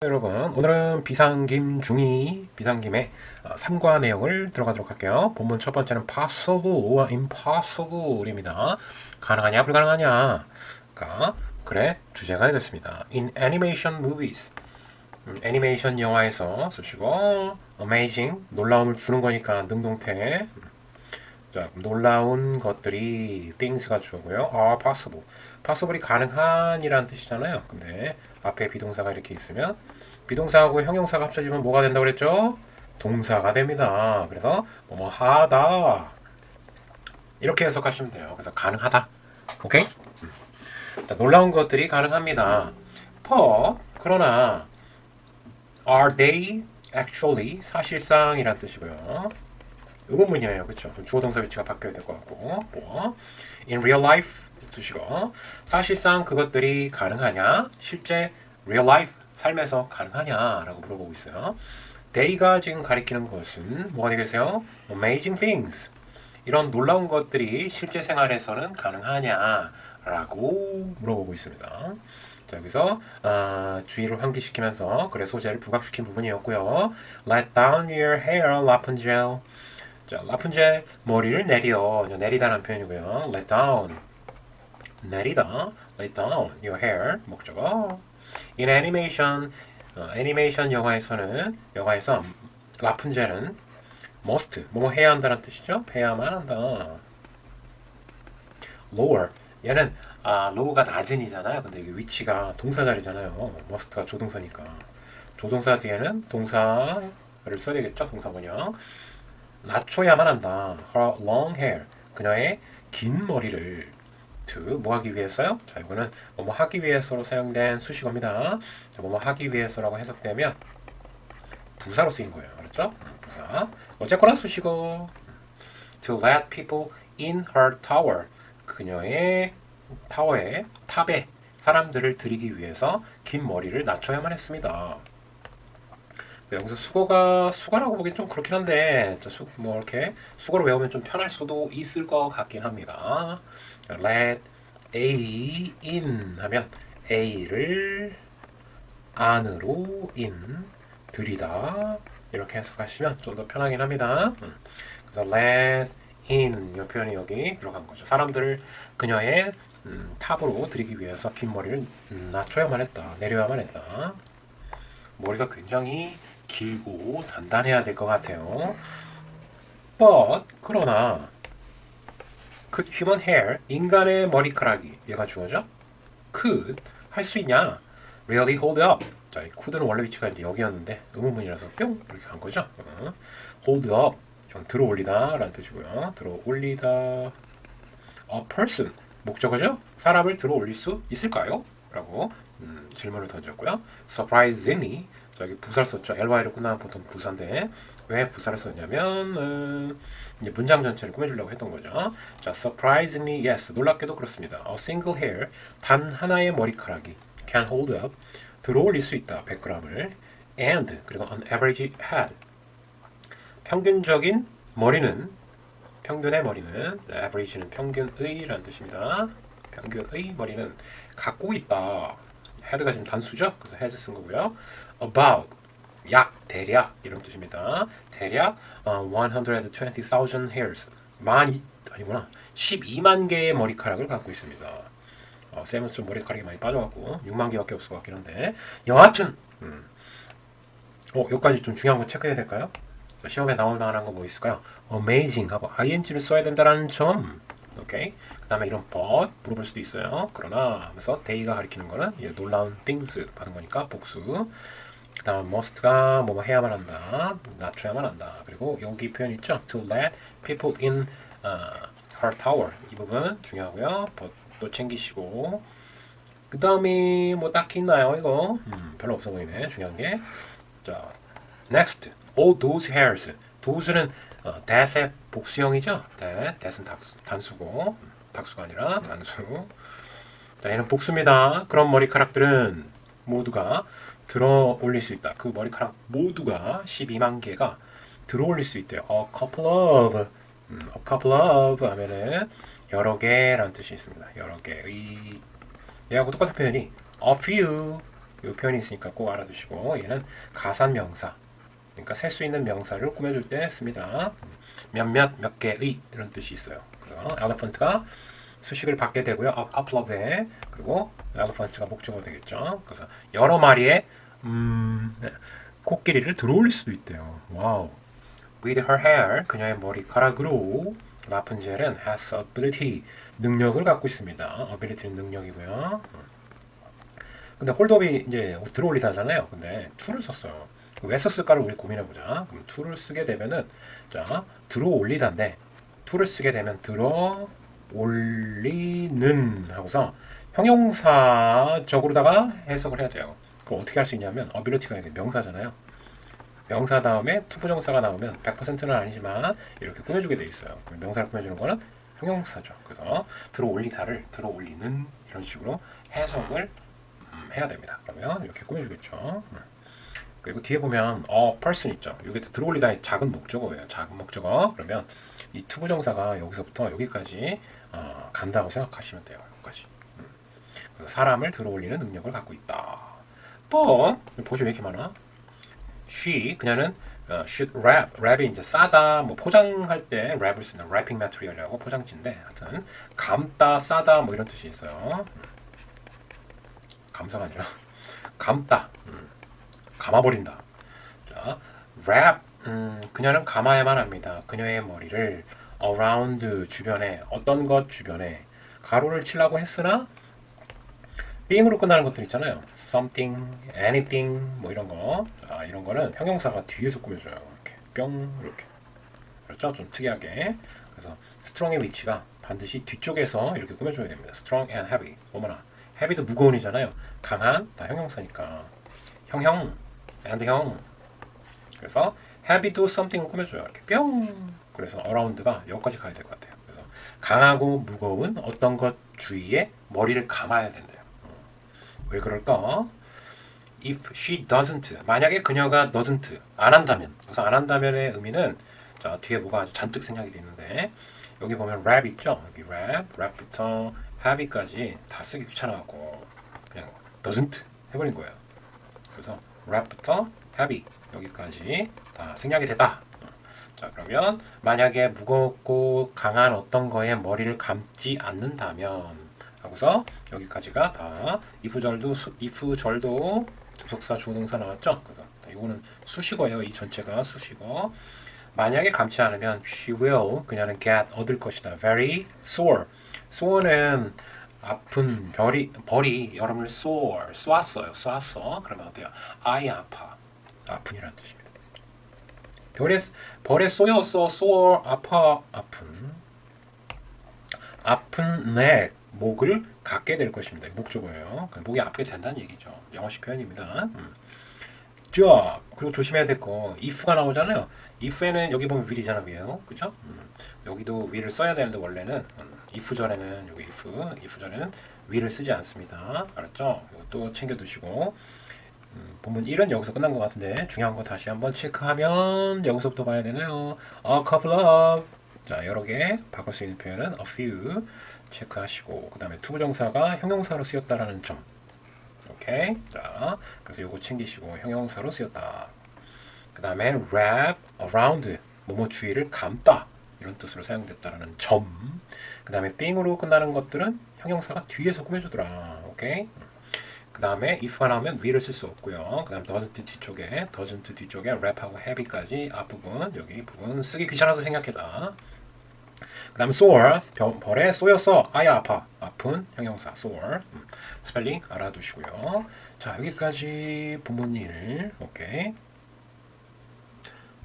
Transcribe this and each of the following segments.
여러분, 오늘은 비상김 중이 비상김의 3과 내용을 들어가도록 할게요. 본문 첫 번째는 possible, impossible입니다. 가능하냐, 불가능하냐. 그러니까 그래, 주제가 되겠습니다. In animation movies, 애니메이션 영화에서 쓰시고 amazing, 놀라움을 주는 거니까 능동태. 자, 놀라운 것들이 things가 주어고요. are possible. possible이 가능한이라는 뜻이잖아요. 근데 앞에 비동사가 이렇게 있으면 비동사하고 형용사가 합쳐지면 뭐가 된다고 그랬죠? 동사가 됩니다. 그래서 뭐뭐 하다 이렇게 해석하시면 돼요. 그래서 가능하다. 오케이? 자, 놀라운 것들이 가능합니다. but 그러나 are they actually 사실상이란 뜻이고요. 의문문이에요. 그렇죠? 주어 동사 위치가 바뀌어야 될 것 같고 뭐 in real life 두시고 사실상 그것들이 가능하냐? 실제 real life 삶에서 가능하냐라고 물어보고 있어요. they가 지금 가리키는 것은 뭐가 되겠어요? amazing things. 이런 놀라운 것들이 실제 생활에서는 가능하냐라고 물어보고 있습니다. 자, 여기서 주의를 환기시키면서 글의 소재를 부각시킨 부분이었고요. Let down your hair, Rapunzel. 자, 라푼젤 머리를 내리다라는 표현이고요. Let down 내리다, let down your hair 목적어. In animation 애니메이션 영화에서 라푼젤은 must 뭐뭐 해야 한다는 뜻이죠. 해야만 한다. lower 얘는 low가 낮은이잖아요. 근데 이게 위치가 동사 자리잖아요. must가 조동사니까 조동사 뒤에는 동사를 써야겠죠. 동사 번역. 낮춰야만 한다. Her long hair. 그녀의 긴 머리를 to 뭐 하기 위해서요? 자, 이거는 뭐뭐 하기 위해서로 사용된 수식어입니다. 자, 뭐뭐 하기 위해서라고 해석되면 부사로 쓰인 거예요. 그렇죠? 부사. 어쨌거나 수식어. To let people in her tower. 그녀의 타워에 탑에 사람들을 들이기 위해서 긴 머리를 낮춰야만 했습니다. 여기서 수거라고 보기엔 좀 그렇긴 한데 뭐 이렇게 수거로 외우면 좀 편할 수도 있을 것 같긴 합니다. Let A in 하면 A를 안으로 in 들이다 이렇게 해석하시면 좀 더 편하긴 합니다. 그래서 let in 이 표현이 여기 들어간 거죠. 사람들을 그녀의 탑으로 들이기 위해서 긴 머리를 낮춰야만 했다, 내려야만 했다. 머리가 굉장히 길고 단단해야 될 것 같아요. But 그러나 could human hair 인간의 머리카락이 얘가 주어져? could 할 수 있냐? really hold up. 자, 이 could는 원래 위치가 이제 여기였는데 의문문이라서 뿅 이렇게 간 거죠. hold up 들어 올리다라는 뜻이고요. 들어 올리다. A person 목적어죠? 사람을 들어 올릴 수 있을까요? 라고 질문을 던졌고요. surprisingly 여기 부사를 썼죠. ly로 끝나면 보통 부사인데 왜 부사를 썼냐면 이제 문장 전체를 꾸며주려고 했던 거죠. 자, surprisingly yes 놀랍게도 그렇습니다. A single hair 단 하나의 머리카락이 can hold up 들어올릴 수 있다 100g을 and 그리고 on average head 평균적인 머리는 평균의 머리는 average는 평균의라는 뜻입니다. 평균의 머리는 갖고 있다. head가 지금 단수죠. 그래서 head 쓴 거고요. about 약 대략 이런 뜻입니다. 대략 120,000 hairs 아니구나 12만 개의 머리카락을 갖고 있습니다. 쌤은 좀 머리카락이 많이 빠져갖고 6만 개밖에 없을 것 같긴 한데 여하튼 여기까지 좀 중요한 거 체크해야 될까요? 시험에 나올 만한 거 뭐 있을까요? amazing 하고 ing를 써야 된다는 점. 오케이. 그 다음에 이런 but 물어볼 수도 있어요. 그러나 하면서 they가 가리키는 거는 놀라운 things 받은 거니까 복수. 그 다음 must가 뭐뭐 해야만 한다. 낮춰야만 한다. 그리고 여기 표현 있죠? to let people in her tower. 이 부분 중요하고요. but도 챙기시고 그 다음에 뭐 딱히 있나요 이거? 별로 없어 보이네. 중요한 게. 자, next. all those hairs. those는 that의 복수형이죠. that은 단수고 닥수가 아니라 단수. 자, 얘는 복수입니다. 그런 머리카락들은 모두가 들어 올릴 수 있다. 그 머리카락 모두가 12만 개가 들어 올릴 수 있대요. a couple of 하면은 여러 개라는 뜻이 있습니다. 여러 개의 얘하고 똑같은 표현이 a few 이 표현이 있으니까 꼭 알아두시고 얘는 가산명사. 그러니까 셀 수 있는 명사를 꾸며줄 때 씁니다. 몇몇, 몇 개의 이런 뜻이 있어요. 그래서 elephant가 수식을 받게 되고요. a couple of에 그리고 elephant가 목적어 되겠죠. 그래서 여러 마리의 네, 코끼리를 들어올릴 수도 있대요. 와우. With her hair, 그녀의 머리카락으로 라푼젤은 has ability, 능력을 갖고 있습니다. ability는 능력이고요. 근데 홀드업이 이제 들어올리다잖아요. 근데 to를 썼어요. 왜 썼을까를 우리 고민해보자. 그럼 to를 쓰게 되면은 자 들어올리다인데 to를 쓰게 되면 들어올리는 하고서 형용사적으로다가 해석을 해야 돼요. 그럼 어떻게 할 수 있냐면 ability가 명사잖아요. 명사 다음에 투부정사가 나오면 100%는 아니지만 이렇게 꾸며주게 돼 있어요. 명사를 꾸며주는 거는 형용사죠. 그래서 들어올리다를 들어올리는 이런 식으로 해석을 해야 됩니다. 그러면 이렇게 꾸며주겠죠. 그리고 뒤에 보면 person 있죠. 여기 들어올리다의 작은 목적어예요. 작은 목적어. 그러면 이 투부정사가 여기서부터 여기까지 간다고 생각하시면 돼요. 여기까지. 그래서 사람을 들어올리는 능력을 갖고 있다. but 보시면 왜 이렇게 많아? she 그녀는 should wrap. 랩이 이제 싸다, 뭐 포장할 때 랩을 쓰는 wrapping material이라고 포장지인데 하여튼 감다, 싸다 뭐 이런 뜻이 있어요. 감사가 아니라 감다. 감아버린다. 자, wrap. 그녀는 감아야만 합니다. 그녀의 머리를 around 주변에 어떤 것 주변에 가로를 치려고 했으나 being으로 끝나는 것들 있잖아요. something, anything 뭐 이런 거. 자, 이런 거는 형용사가 뒤에서 꾸며줘요. 이렇게 뿅 이렇게. 그렇죠? 좀 특이하게. 그래서 strong의 위치가 반드시 뒤쪽에서 이렇게 꾸며줘야 됩니다. strong and heavy. 어머나. heavy도 무거운이잖아요. 강한 다 형용사니까. 형 and 형. 그래서 heavy도 something을 꾸며줘요. 이렇게 뿅. 그래서 around가 여기까지 가야 될 것 같아요. 그래서 강하고 무거운 어떤 것 주위에 머리를 감아야 된대요. 왜 그럴까? If she doesn't, 만약에 그녀가 doesn't, 안 한다면, 그래서 안 한다면의 의미는 자 뒤에 뭐가 아주 잔뜩 생략이 돼 있는데 여기 보면 rap 있죠? 여기 rap부터 have까지 다 쓰기 귀찮아갖고 그냥 doesn't 해버린 거예요. 그래서 rap부터 have 여기까지 다 생략이 됐다. 자 그러면 만약에 무겁고 강한 어떤 거에 머리를 감지 않는다면 하고서 여기까지가 다 if절도 접속사 조동사 나왔죠. 그래서 이거는 수식어예요. 이 전체가 수식어. 만약에 감지 않으면 she will 그녀는 get 얻을 것이다. very sore. sore는 아픈 벌이 여러분을 쏘았어요. 쏘았어. 그러면 어때요? I 아파. 아픈이라는 뜻입니다. 벌에 쏘였어. sore 아파. 아픈 내 목을 갖게 될 것입니다. 목적어예요. 목이 아프게 된다는 얘기죠. 영어식 표현입니다. job. 그리고 조심해야 될 거 if가 나오잖아요. if에는 여기 보면 will이잖아. will. 그죠? 여기도 will을 써야 되는데 원래는 if 전에는 여기 if 전에는 will을 쓰지 않습니다. 알았죠? 이것도 챙겨두시고 본문 1은 여기서 끝난 것 같은데 중요한 거 다시 한번 체크하면 여기서부터 봐야 되네요. A couple of 자 여러 개 바꿀 수 있는 표현은 a few 체크하시고 그 다음에 투부정사가 형용사로 쓰였다라는 점 오케이 자 그래서 요거 챙기시고 형용사로 쓰였다 그 다음에 wrap around 뭐뭐 주위를 감다 이런 뜻으로 사용됐다라는 점 그 다음에 thing으로 끝나는 것들은 형용사가 뒤에서 꾸며주더라 오케이 그 다음에 if가 나오면 will을 쓸 수 없고요 그 다음 doesn't 뒤쪽에 wrap하고 have까지 앞부분 여기 부분 쓰기 귀찮아서 생략해다 그 다음 sore 벌에 쏘였어 아야 아파 아픈 형용사 sore 스펠링 알아두시고요 자 여기까지 본문 1 오케이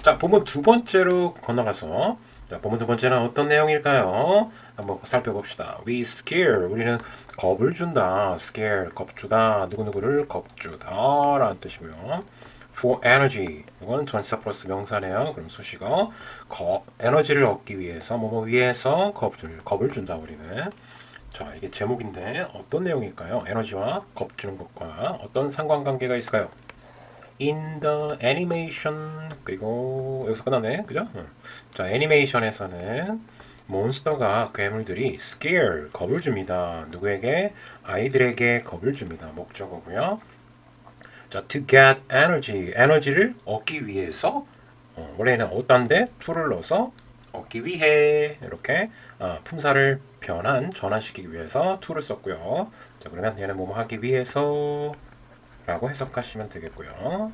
자 본문 두 번째로 건너가서 자 본문 두 번째는 어떤 내용일까요 한번 살펴봅시다 we scare 우리는 겁을 준다 scare 겁주다 누구누구를 겁주다 라는 뜻이고요 for energy 이건 전치사 플러스 명사네요. 그럼 수식어 에너지를 얻기 위해서 뭐뭐 위해서 겁을 준다 우리는. 자 이게 제목인데 어떤 내용일까요? 에너지와 겁 주는 것과 어떤 상관관계가 있을까요? In the animation 그리고 여기서 끝났네 그죠? 자 애니메이션에서는 몬스터가 괴물들이 scare 겁을 줍니다. 누구에게? 아이들에게 겁을 줍니다. 목적어고요. 자, to get energy, 에너지를 얻기 위해서 원래는 어떤데 to를 넣어서 얻기 위해 이렇게 품사를 전환시키기 위해서 to를 썼고요. 자, 그러면 얘는 뭐뭐 하기 위해서 라고 해석하시면 되겠고요.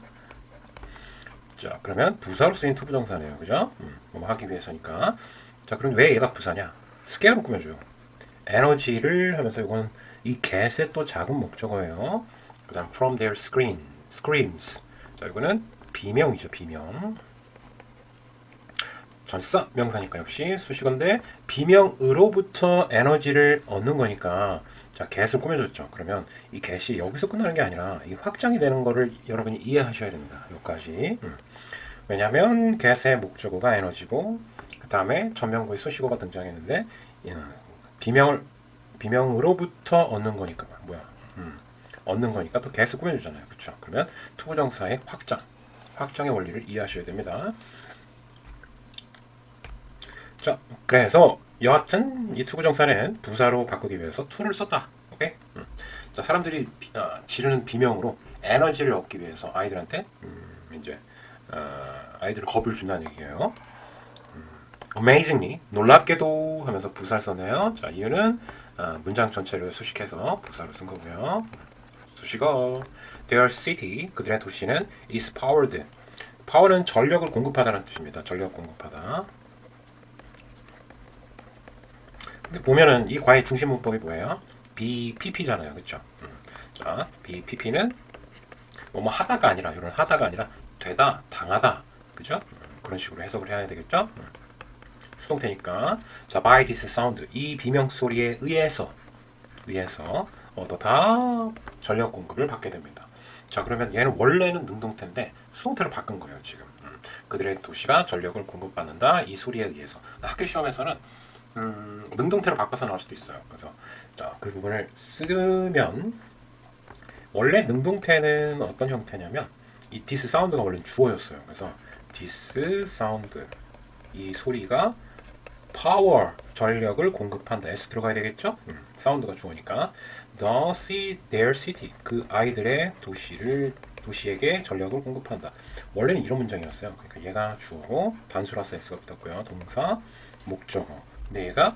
자, 그러면 부사로 쓰인 투부정사네요. 그죠? 뭐뭐 하기 위해서니까. 자, 그럼 왜 얘가 부사냐? 스케일로 꾸며줘요. 에너지를 하면서 이건 이 get의 또 작은 목적어예요. 그 다음 from their screams. 자, 이거는 비명이죠. 비명. 전치사 명사니까 역시 수식어인데 비명으로부터 에너지를 얻는 거니까 자, get을 꾸며줬죠. 그러면 이 get이 여기서 끝나는 게 아니라 이 확장이 되는 거를 여러분이 이해하셔야 됩니다. 여기까지. 왜냐하면 get의 목적어가 에너지고 그 다음에 전명구의 수식어가 등장했는데 비명으로부터 얻는 거니까 얻는 거니까 또 get을 꾸며주잖아요. 그렇죠? 그러면 투부정사의 확장의 원리를 이해하셔야 됩니다. 자, 그래서 여하튼 이 투부정사는 부사로 바꾸기 위해서 to를 썼다. 오케이? 자, 사람들이 지르는 비명으로 에너지를 얻기 위해서 아이들한테 이제 아이들 겁을 준다는 얘기예요. amazingly 놀랍게도 하면서 부사를 썼네요. 자, 이유는 문장 전체를 수식해서 부사로 쓴 거고요. 수식어 their city 그들의 도시는 is powered. power는 전력을 공급하다는 뜻입니다. 전력 공급하다. 근데 보면은 이 과의 중심 문법이 뭐예요? BPP잖아요. 그렇죠? 자, BPP는 뭐 하다가 아니라 이런 하다가 아니라 되다, 당하다. 그죠? 그런 식으로 해석을 해야 되겠죠? 수동태니까. 자, by this sound. 이 비명 소리에 의해서 다 전력 공급을 받게 됩니다. 자, 그러면 얘는 원래는 능동태인데 수동태로 바꾼 거예요, 지금. 그들의 도시가 전력을 공급받는다. 이 소리에 의해서. 학교 시험에서는 능동태로 바꿔서 나올 수도 있어요. 그래서 자, 그 부분을 쓰면 원래 능동태는 어떤 형태냐면 이 this 사운드가 원래 주어였어요. 그래서 this 사운드 이 소리가 power 전력을 공급한다. S 들어가야 되겠죠? 사운드가 주어니까 their city 그 아이들의 도시에게 전력을 공급한다. 원래는 이런 문장이었어요. 그러니까 얘가 주어고 단수라서 S가 붙었고요. 동사, 목적어. 근데 얘가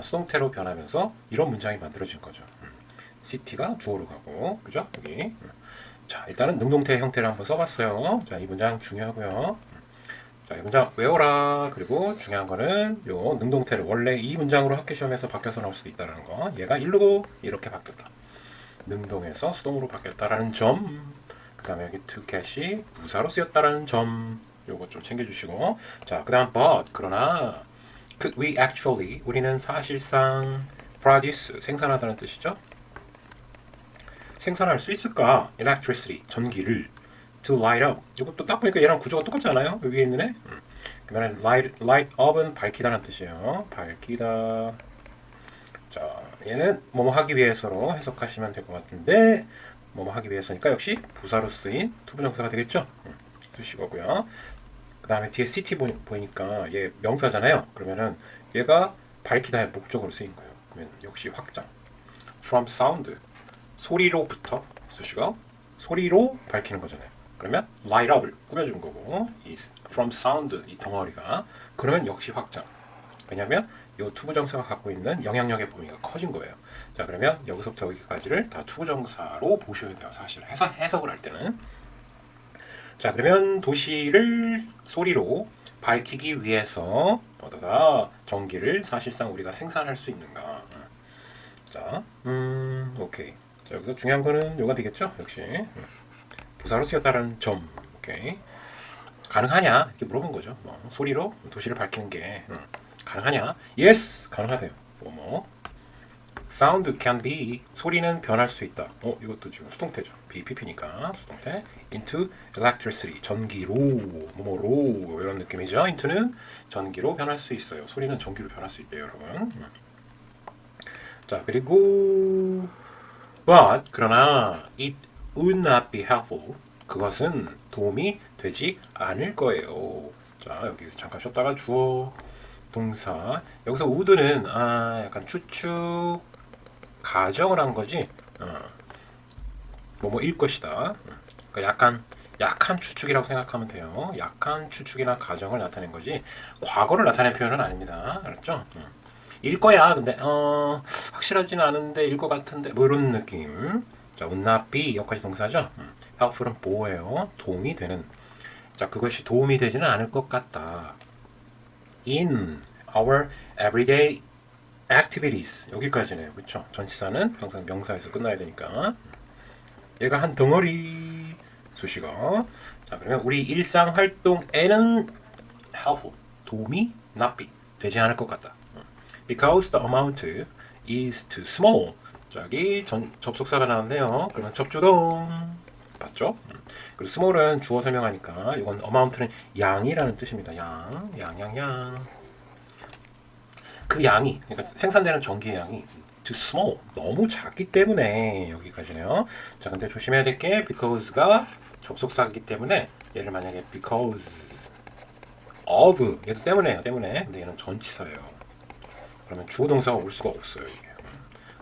수동태로 변하면서 이런 문장이 만들어진 거죠. city가 주어로 가고, 그죠? 여기. 자, 일단은 능동태 형태를 한번 써봤어요. 자, 이 문장 중요하고요. 자, 이 문장 외워라. 그리고 중요한 거는 요 능동태를 원래 이 문장으로 학교 시험에서 바뀌어서 나올 수도 있다는 거. 얘가 일로 이렇게 바뀌었다. 능동에서 수동으로 바뀌었다라는 점. 그 다음에 여기 to get이 부사로 쓰였다라는 점. 요거 좀 챙겨주시고. 자, 그 다음 but 그러나 could we actually 우리는 사실상 produce 생산하다는 뜻이죠. 생산할 수 있을까? electricity 전기를 to light up. 이것도 딱 보니까 얘랑 구조가 똑같지 않아요? 여기 있는 애. 그러면 light up은 밝히다는 뜻이에요. 밝히다. 자, 얘는 뭐뭐 하기 위해서로 해석하시면 될 것 같은데 뭐뭐 하기 위해서니까 역시 부사로 쓰인 투부정사가 되겠죠. 수식어고요. 그 다음에 뒤에 city 보니까 얘 명사잖아요. 그러면은 얘가 밝히다의 목적으로 쓰인 거예요. 그러면 역시 확장. from sound 소리로부터 수식어 소리로 밝히는 거잖아요. 그러면 light up을 꾸며준 거고 이 from sound 이 덩어리가 그러면 역시 확장. 왜냐하면 이 투부정사가 갖고 있는 영향력의 범위가 커진 거예요. 자, 그러면 여기서부터 여기까지를 다 투부정사로 보셔야 돼요. 사실 해석을 할 때는. 자, 그러면 도시를 소리로 밝히기 위해서 어떠다 전기를 사실상 우리가 생산할 수 있는가. 자, 오케이. 자, 여기서 중요한 거는 요가 되겠죠? 역시 부사로 쓰였다는 점. 오케이. 가능하냐? 이렇게 물어본 거죠. 소리로 도시를 밝히는 게 가능하냐? Yes, 가능하대요. Sound can be 소리는 변할 수 있다. 이것도 지금 수동태죠. BPP니까 수동태. Into electricity 전기로 뭐뭐로 이런 느낌이죠. into는 전기로 변할 수 있어요. 소리는 전기로 변할 수 있대요, 여러분. 자, 그리고 but 그러나 it would not be helpful 그것은 도움이 되지 않을 거예요. 자, 여기서 잠깐 쉬었다가 주어 동사 여기서 would는 약간 추측 가정을 한 거지 뭐뭐일 것이다 그러니까 약한 추측이라고 생각하면 돼요. 약한 추측이나 가정을 나타낸 거지 과거를 나타낸 표현은 아닙니다. 알았죠? 일 거야. 근데 확실하지는 않은데 일 것 같은데 뭐 이런 느낌. 자, would not be 여기까지 동사죠. helpful은 보호예요. 도움이 되는. 자, 그것이 도움이 되지는 않을 것 같다. in our everyday activities 여기까지네요. 그렇죠? 전치사는 항상 명사에서 끝나야 되니까 얘가 한 덩어리 수식어. 자, 그러면 우리 일상 활동에는 helpful 도움이 not be 되지 않을 것 같다. Because the amount is too small. 자, 여기 접속사가 나왔네요. 그러면 접주동 맞죠? 그리고 small은 주어 설명하니까 이건 amount는 양이라는 뜻입니다. 양. 그 양이 그러니까 생산되는 전기의 양이 too small 너무 작기 때문에 여기까지네요. 자, 근데 조심해야 될 게 because가 접속사이기 때문에 얘를 만약에 because of 얘도 때문에요. 근데 얘는 전치사예요. 그러면 주어 동사가 올 수가 없어요. 이게.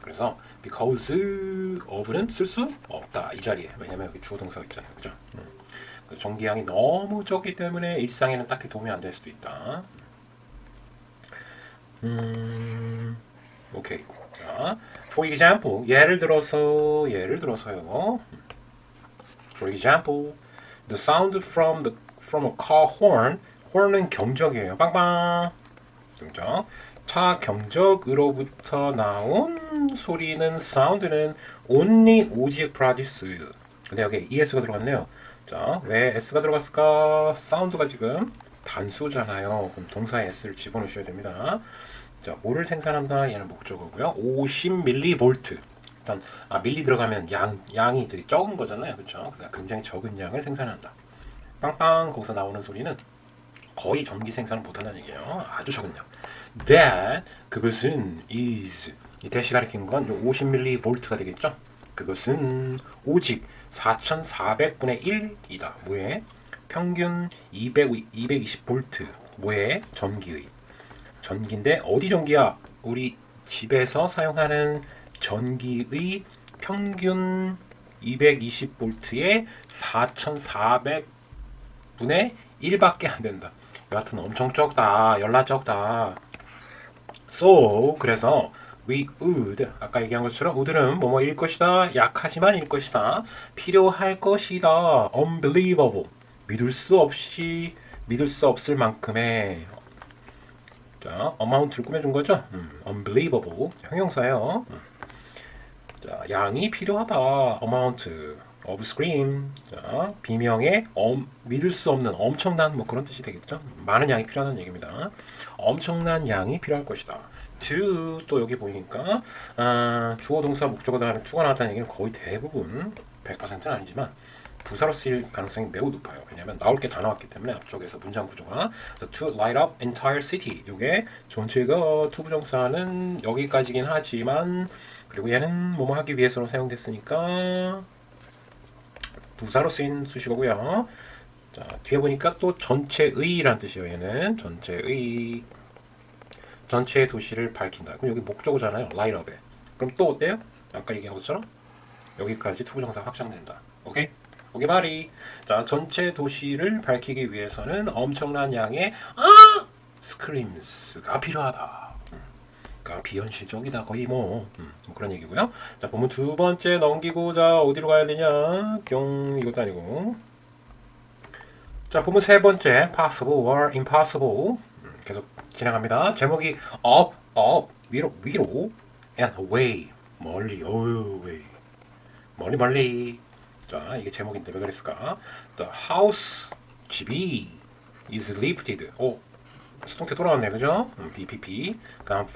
그래서 because of는 쓸 수 없다 이 자리에. 왜냐면 여기 주어 동사가 있잖아요. 그죠? 전기량이 너무 적기 때문에 일상에는 딱히 도움이 안 될 수도 있다. 오케이. 자, for example 예를 들어서요. For example, the sound from a car horn. horn은 경적이에요. 빵빵. 경적. 차 경적으로부터 나온 소리는 사운드는 only 오직 produce. 근데 여기 es가 들어갔네요. 자, 왜 s가 들어갔을까? 사운드가 지금 단수잖아요. 그럼 동사에 s를 집어넣으셔야 됩니다. 자, 뭐를 생산한다? 얘는 목적어고요. 50mV. 일단 밀리 들어가면 양이 되게 적은 거잖아요. 그렇죠? 그래서 굉장히 적은 양을 생산한다. 빵빵 거기서 나오는 소리는 거의 전기 생산을 못한다는 얘기예요. 아주 적은 양. That 그것은 is 이 대시 가리킨 건 50mV가 되겠죠. 그것은 오직 4400분의 1이다. 뭐에? 평균 220V 뭐에? 전기인데 어디 전기야? 우리 집에서 사용하는 전기의 평균 220V에 4400분의 1밖에 안 된다. 여하튼 엄청 적다. 열나 적다. So 그래서 we would 아까 얘기한 것처럼 would는 뭐뭐일 것이다. 약하지만 일 것이다. 필요할 것이다. unbelievable 믿을 수 없을 만큼의 자 amount를 꾸며준 거죠. unbelievable 형용사예요. 자 양이 필요하다. amount of scream 자 비명의 믿을 수 없는 엄청난 뭐 그런 뜻이 되겠죠. 많은 양이 필요하다는 얘기입니다. 엄청난 양이 필요할 것이다. to 또 여기 보니까 주어 동사 목적어 다음에 to가 나왔다는 얘기는 거의 대부분 100%는 아니지만 부사로 쓰일 가능성이 매우 높아요. 왜냐하면 나올 게 다 나왔기 때문에 앞쪽에서 문장 구조가 to light up entire city 이게 전체가 to 부정사는 여기까지긴 하지만 그리고 얘는 뭐뭐 하기 위해서로 사용됐으니까 부사로 쓰인 수식어고요. 자, 뒤에 보니까 또 전체의라는 뜻이에요. 얘는 전체의 도시를 밝힌다. 그럼 여기 목적어잖아요. light up에. 그럼 또 어때요? 아까 얘기한 것처럼 여기까지 투부정사 확장된다. 오케이? 오케이 말이. 자, 전체 도시를 밝히기 위해서는 엄청난 양의 스크림스가 필요하다. 그러니까 비현실적이다 거의 뭐 그런 얘기고요. 자, 보면 두 번째 넘기고 자 어디로 가야 되냐? 뿅 이것도 아니고. 자, 보면 세 번째 possible or impossible 계속 진행합니다. 제목이 up 위로 and away 멀리 away 멀리. 자, 이게 제목인데 왜 그랬을까? The house 집이 is lifted. 수동태 또 나왔네, 그죠? BPP. 그다음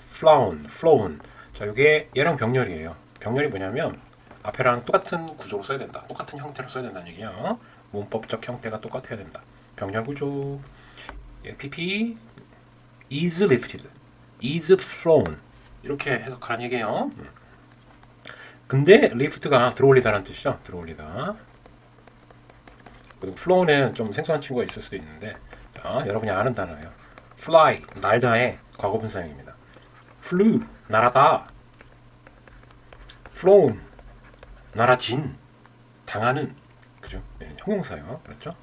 flown. 자, 이게 얘랑 병렬이에요. 병렬이 뭐냐면 앞에랑 똑같은 구조로 써야 된다. 똑같은 형태로 써야 된다는 얘기야. 문법적 형태가 똑같아야 된다. 병렬 구조. PP is lifted, is flown 이렇게 해석하라는 얘기예요. 근데 lift가 들어올리다라는 뜻이죠. 들어올리다. 그리고 flow는 좀 생소한 친구가 있을 수도 있는데 자, 여러분이 아는 단어예요. fly, 날다의 과거분사형입니다. flew, 날아다. flown, 날아진, 당하는. 그죠? 네. 형용사요. 그렇죠?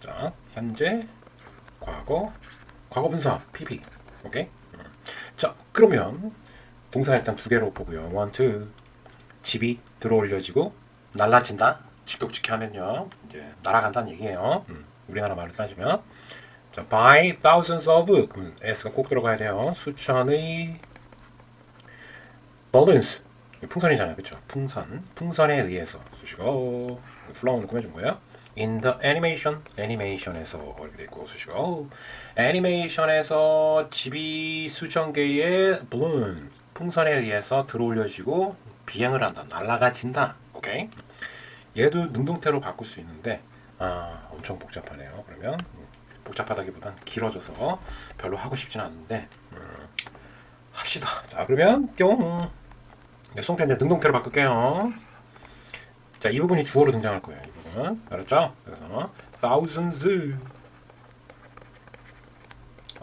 자, 현재, 과거, 과거 분사, PP. 오케이? 자, 그러면 동사 일단 두 개로 보고요. want to. 집이 들어올려지고 날라진다. 직독직해 하면요. 이제 날아간다는 얘기예요. 우리나라 말로 따지면. 자, by thousands of. 그럼 s가 꼭 들어가야 돼요. 수천의 balloons. 풍선이잖아요. 그렇죠? 풍선에 의해서 수식어 flow는 꾸며준 거예요. in the animation, 애니메이션에서 이렇게 돼 있고 수식어 애니메이션에서 집이 수천 개의 balloon 풍선에 의해서 들어올려지고 비행을 한다, 날아가진다. 오케이. 얘도 능동태로 바꿀 수 있는데 엄청 복잡하네요. 그러면 복잡하다기보단 길어져서 별로 하고 싶지는 않은데 합시다. 자, 그러면 뿅. 송태인데 능동태로 바꿀게요. 자, 이 부분이 주어로 등장할 거예요. 이 부분은 알았죠? 그래서 thousands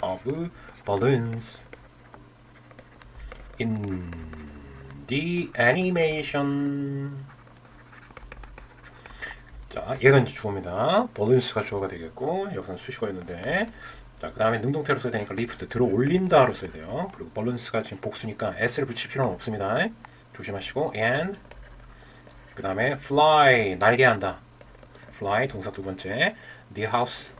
of balloons in the animation. 자, 얘가 이제 주어입니다. balloons가 주어가 되겠고 여기서는 수식어였는데, 자, 그 다음에 능동태로 써야 되니까 lift 들어 올린다로 써야 돼요. 그리고 balloons가 지금 복수니까 s를 붙일 필요는 없습니다. 조심하시고 and 그 다음에 fly 날게 한다. fly 동사 두 번째 the house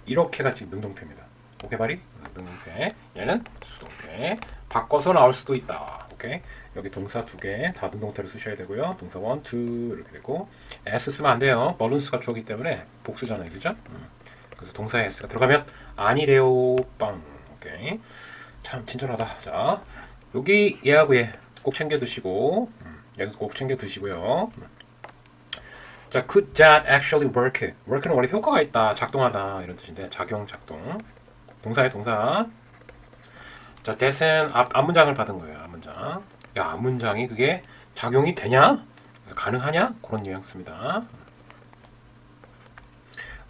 이렇게가 지금 능동태입니다. 오케이 바리? 능동태. 얘는 수동태. 바꿔서 나올 수도 있다. 오케이. 여기 동사 두 개 다 능동태로 쓰셔야 되고요. 동사 one, two 이렇게 되고 s 쓰면 안 돼요. balloons가 주어기 때문에 복수잖아요, 그죠? 그래서 동사에 s가 들어가면 아니 돼요. 빵. 오케이. 참 친절하다. 자, 여기 얘하고 얘 꼭 챙겨 드시고 얘도 꼭 챙겨 드시고요. 자, could that actually work? work는 원래 효과가 있다, 작동하다 이런 뜻인데 작용, 작동. 동사의 동사. 자, that은 앞문장을 받은 거예요. 앞문장. 야, 앞문장이 그게 작용이 되냐? 그래서 가능하냐? 그런 뉘앙스입니다.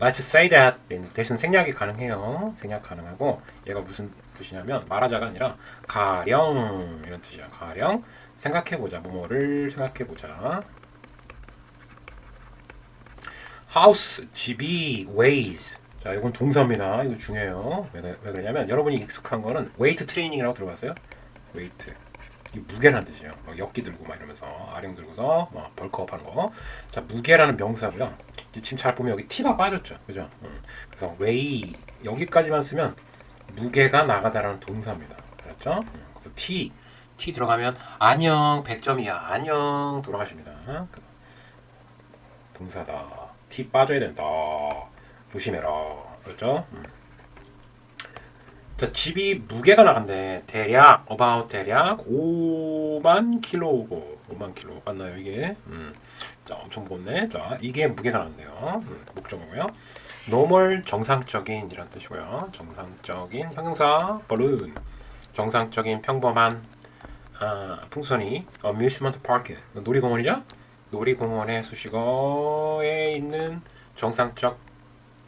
Let's say that 대신 생략이 가능해요. 생략 가능하고 얘가 무슨 뜻이냐면 말하자가 아니라 가령 이런 뜻이야. 가령 생각해보자. 뭐뭐를 생각해보자. house 집이 weighs. 자, 이건 동사입니다. 이거 중요해요. 왜 그러냐면 여러분이 익숙한 거는 웨이트 트레이닝이라고 들어봤어요? 웨이트. 이 무게라는 뜻이에요. 막 역기 들고 막 이러면서 아령 들고서 막 벌크업 하는 거. 자, 무게라는 명사고요. 지금 잘 보면 여기 t가 빠졌죠. 그죠? 그래서 weigh 여기까지만 쓰면 무게가 나가다라는 동사입니다. 그렇죠? 그래서 t 들어가면 안녕 100점이야. 안녕 돌아가십니다. 동사다. t 빠져야 된다. 조심해라. 그렇죠? 자, 집이 무게가 나간대. 대략 대략 5만 킬로고 5만 킬로 맞나요 이게? 자, 엄청 무겁네. 자, 이게 무게가 나간대요. 목적어고요. normal 정상적인 이란 뜻이고요. 정상적인 형용사 balloon. 정상적인 평범한 풍선이 amusement park 놀이공원이죠? 놀이공원의 수식어에 있는 정상적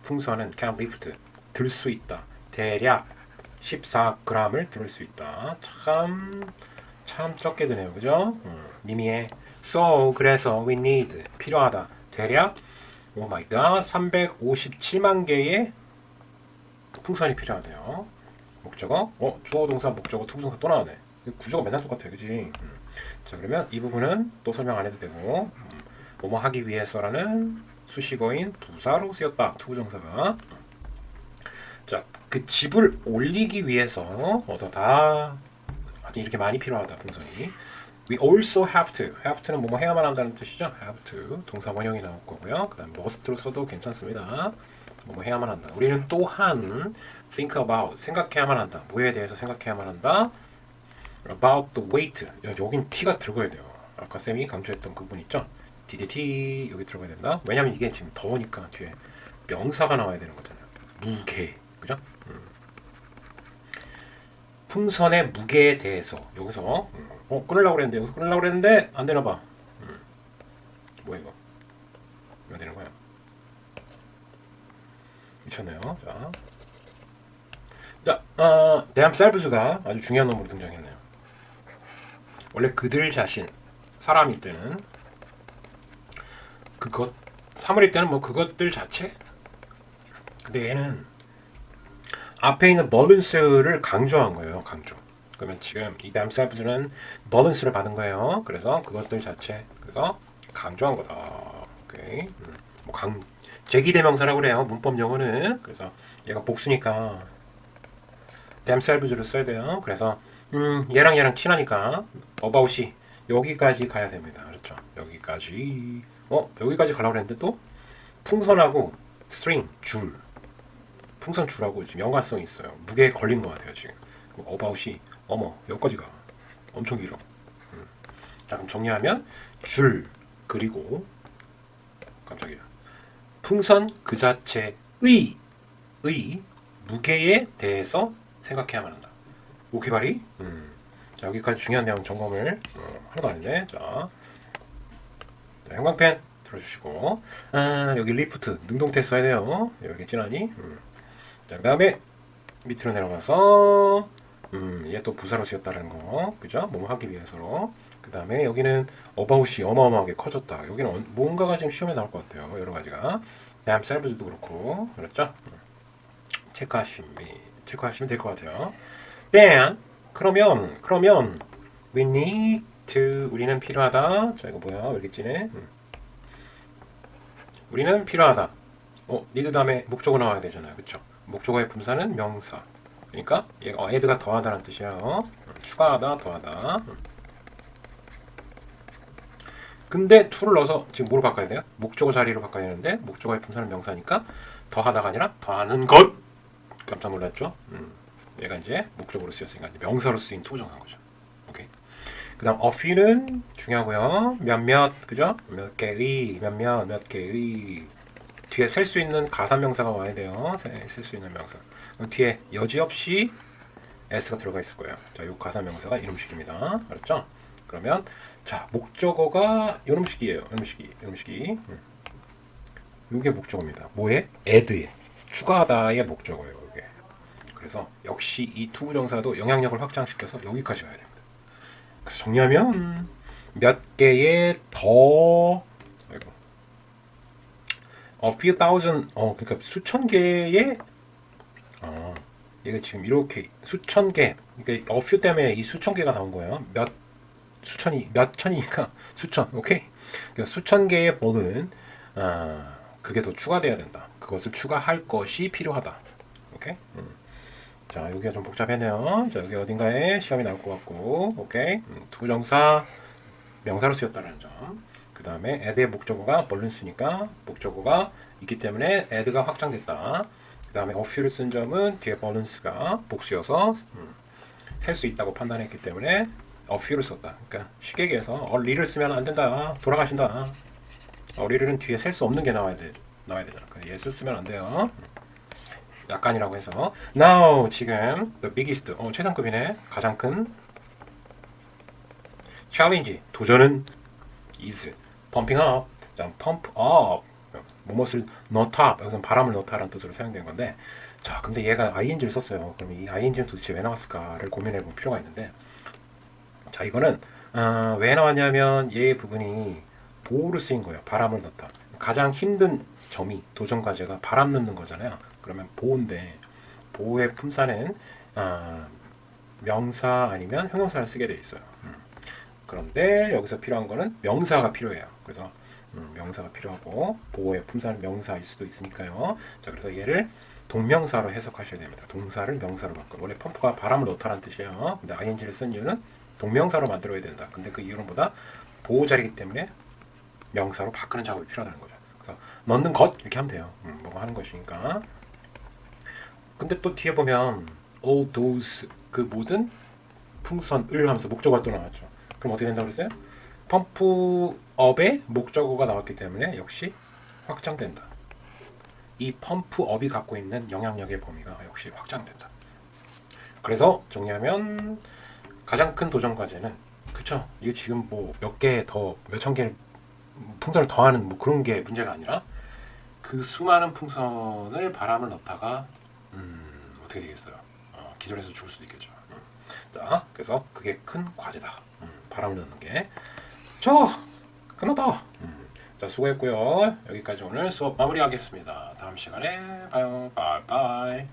풍선은 can lift 들 수 있다. 대략 14g을 들을 수 있다. 참 적게 드네요. 그죠? 미미의 so 그래서 we need 필요하다. 대략 오 마이 갓 357만 개의 풍선이 필요하대요. 목적어 주어 동사 목적어 투부정사 또 나오네. 구조가 맨날 똑같아요. 그지? 자, 그러면 이 부분은 또 설명 안 해도 되고 뭐뭐 하기 위해서라는 수식어인 부사로 쓰였다. 투부정사가. 자, 그 집을 올리기 위해서 다 하여튼 이렇게 많이 필요하다. 풍선이. We also have to. have to는 뭐뭐 해야만 한다는 뜻이죠. have to. 동사 원형이 나올 거고요. 그 다음 must로 써도 괜찮습니다. 뭐뭐 해야만 한다. 우리는 또한 think about. 생각해야만 한다. 뭐에 대해서 생각해야만 한다. about the weight. 여긴 t가 들어가야 돼요. 아까 쌤이 강조했던 그 부분 있죠. DDT 여기 들어가야 된다. 왜냐면 이게 지금 더우니까 뒤에 명사가 나와야 되는 거잖아요. 무게. 그죠? 풍선의 무게에 대해서 여기서 끊으려고 그랬는데 여기서 끊으려고 그랬는데 안 되나 봐. 뭐야 이거? 이거 되는 거야? 미쳤네요. themselves가 아주 중요한 놈으로 등장했네요. 원래 그들 자신 사람일 때는 그것 사물일 때는 뭐 그것들 자체. 근데 얘는 앞에 있는 버런스를 강조한 거예요. 강조. 그러면 지금 이 themselves는 버런스를 받은 거예요. 그래서 그것들 자체. 그래서 강조한 거다. 오케이. 뭐 제기대명사라고 그래요. 문법 용어는. 그래서 얘가 복수니까 themselves를 써야 돼요. 그래서 얘랑 친하니까 about이 여기까지 가야 됩니다. 그렇죠? 여기까지. 여기까지 가려고 했는데 또 풍선하고 string 줄. 풍선 줄하고 지금 연관성이 있어요. 무게에 걸린 것 같아요 지금. about이 어머 여기까지 가. 엄청 길어. 자 그럼 정리하면 줄 그리고 깜짝이야. 풍선 그 자체의 무게에 대해서 생각해야만 한다. 오케이 바리? 자 여기까지 중요한 내용 점검을 하나도 아닌데 자 형광펜 들어주시고 여기 리프트 능동태 써야 돼요. 여기 진하니 자 그 다음에 밑으로 내려가서 얘 또 부사로 쓰였다는 거 그죠? 뭐뭐 하기 위해서로 그 다음에 여기는 about이 어마어마하게 커졌다. 여기는 뭔가가 지금 시험에 나올 것 같아요. 여러 가지가 themselves도 그렇고 그렇죠? 체크하시면 될 것 같아요. then 그러면 we need to 우리는 필요하다. 자 이거 뭐야 왜 이렇게 진해? 우리는 필요하다. need 다음에 목적어 나와야 되잖아요. 그렇죠? 목적어의 분사는 명사. 그러니까 얘가 add가 더하다는 뜻이에요. 추가하다, 더하다. 근데 to를 넣어서 지금 뭘 바꿔야 돼요? 목적어 자리로 바꿔야 되는데 목적어의 분사는 명사니까 더하다가 아니라 더하는 것. 깜짝 놀랐죠? 얘가 이제 목적으로 쓰였으니까 이제 명사로 쓰인 투정한 거죠. 오케이. 그다음 a few는 중요하고요. 몇몇 그죠? 몇 개의 몇 개의 뒤에 셀 수 있는 가산명사가 와야 돼요. 셀 수 있는 명사. 뒤에 여지없이 s가 들어가 있을 거예요. 자, 요 가산명사가 이놈식입니다. 알았죠? 그러면 자 목적어가 이놈식이에요. 이놈식이. 요게 목적어입니다. 뭐에? add에 추가하다의 목적어예요. 이게. 그래서 역시 이 투부정사도 영향력을 확장시켜서 여기까지 가야 됩니다. 그래서 정리하면 몇 개의 더 a few thousand 그러니까 수천 개의 얘가 지금 이렇게 수천 개 그러니까 a few 때문에 이 수천 개가 나온 거예요. 몇 천이니까 수천 오케이. 그러니까 수천 개의 버는 그게 더 추가돼야 된다. 그것을 추가할 것이 필요하다. 오케이. 자 여기가 좀 복잡했네요. 자 여기 어딘가에 시험이 나올 것 같고 오케이. 투부정사 명사로 쓰였다는 점. 그 다음에 add의 목적어가 벌룬스니까 목적어가 있기 때문에 add가 확장됐다. 그 다음에 a few를 쓴 점은 뒤에 벌룬스가 복수여서 셀 수 있다고 판단했기 때문에 a few를 썼다. 그러니까 쉽게 얘기해서 a little를 쓰면 안 된다. 돌아가신다. a little는 뒤에 셀 수 없는 게 나와야 되잖아. 예술 쓰면 안 돼요. 약간이라고 해서 now 지금 the biggest 최상급이네. 가장 큰 challenge 도전은 is pumping up. 자, pump up 무엇을 넣다. 여기서 바람을 넣다라는 뜻으로 사용된 건데 자 근데 얘가 ing를 썼어요. 그럼 이 ing는 도대체 왜 나왔을까를 고민해 볼 필요가 있는데 자 이거는 왜 나왔냐면 얘 부분이 보호로 쓰인 거예요. 바람을 넣다. 가장 힘든 점이 도전 과제가 바람 넣는 거잖아요. 그러면 보호인데 보호의 품사는 명사 아니면 형용사를 쓰게 돼 있어요. 그런데 여기서 필요한 거는 명사가 필요해요. 그래서 명사가 필요하고 보호의 품사는 명사일 수도 있으니까요. 자 그래서 얘를 동명사로 해석하셔야 됩니다. 동사를 명사로 바꿔. 원래 펌프가 바람을 넣다라는 뜻이에요. 근데 ing를 쓴 이유는 동명사로 만들어야 된다. 근데 그 이유는 뭐다? 보호 자리이기 때문에 명사로 바꾸는 작업이 필요하다는 거죠. 그래서 넣는 것 이렇게 하면 돼요. 뭐가 하는 것이니까. 근데 또 뒤에 보면 all those 그 모든 풍선을 하면서 목적어가 또 나왔죠. 그럼 어떻게 된다고 그랬어요? 펌프업의 목적어가 나왔기 때문에 역시 확장된다. 이 펌프업이 갖고 있는 영향력의 범위가 역시 확장된다. 그래서 정리하면 가장 큰 도전 과제는 그쵸? 이게 지금 뭐 몇 개 더 몇천 개 풍선을 더하는 뭐 그런 게 문제가 아니라 그 수많은 풍선을 바람을 넣다가 어떻게 되겠어요? 기절해서 죽을 수도 있겠죠. 자, 그래서 그게 큰 과제다. 바람을 넣는 게. 저 끝났다. 자, 수고했고요. 여기까지 오늘 수업 마무리하겠습니다. 다음 시간에 봐요. 바이바이.